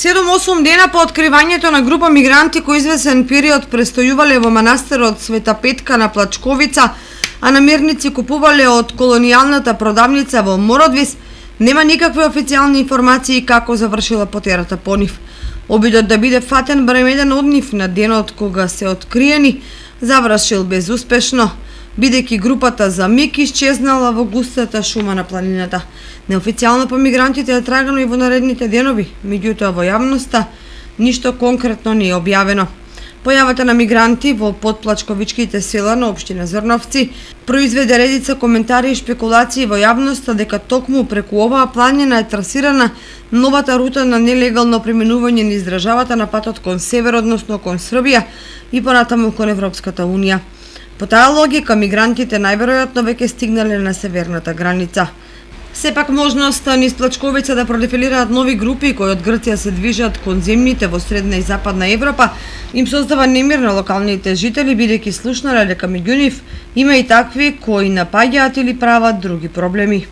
7-8 дена по откривањето на група мигранти кои извесен период престојувале во манастирот Света Петка на Плачковица, а намирници купувале од колонијалната продавница во Мородвис, нема никакви официјални информации како завршила потерата по нив. Обидот да биде фатен барем еден од нив на денот кога се откриени, завршил безуспешно, бидејќи групата за миг исчезнала во густата шума на планината. Неофицијално по мигрантите е трагано и во наредните денови, меѓутоа во јавноста ништо конкретно не е објавено. Појавата на мигранти во подплачковичките села на општина Зрновци произведе редица коментари и шпекулации во јавноста дека токму преку оваа планина е трасирана новата рута на нелегално преминување низ државата на патот кон север, односно кон Србија и понатаму кон Европската Унија. По таа логика, мигрантите најверојатно веќе стигнале на северната граница. Сепак можноста низ Плачковица да продефилираат нови групи кои од Грција се движат кон земјите во средна и западна Европа им создава немир на локалните жители, бидејќи слушнале дека меѓу нив има и такви кои напаѓаат или прават други проблеми.